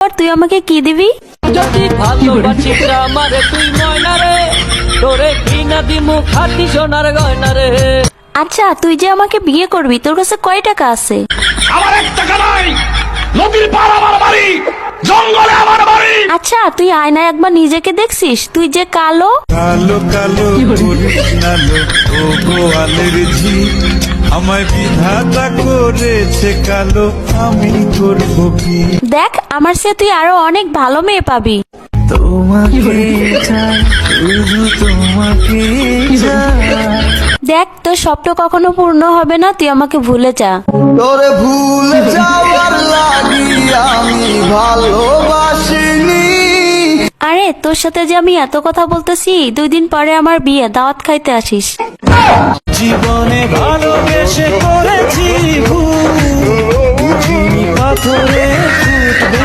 পর তুই আমাকে কি দিবি? যদি ভালোবাসিস আমারে তুই ময়না রে, তোরে কিনা দিমু খাঁটি সোনার গয়না রে। আচ্ছা, তুই যে আমাকে বিয়ে করবি, তোর কাছে কয় টাকা আছে? আমার 1 টাকা নাই, নদীর পার আমার বাড়ি, জঙ্গলে আমার বাড়ি। আচ্ছা, তুই আয়নায় একবার নিজেকে দেখছিস? তুই যে কালো। কালো কালো করিস না লো, ও গোয়ালের ঝি, আমায় বিধাতা করেছে কালো, আমি করব কি? দেখ, আমার চেয়ে তুই আরো অনেক ভালো মেয়ে পাবি। তোমাকে চাই, শুধু তোমাকে চাই। দেখ, তোর স্বপ্ন কখনো পূর্ণ হবে না, তুই আমাকে ভুলে যা। তোরে ভুলে যাওয়ার লাগি আমি ভালোবাসিনি। আরে, তোর সাথে যে আমি এত কথা বলতেছি, 2 দিন পরে আমার বিয়ে, দাওয়াত খাইতে আসিস। জীবনে ভালোবেসে করেছি ভুল, বুঝিনি পাথরে ফুটবে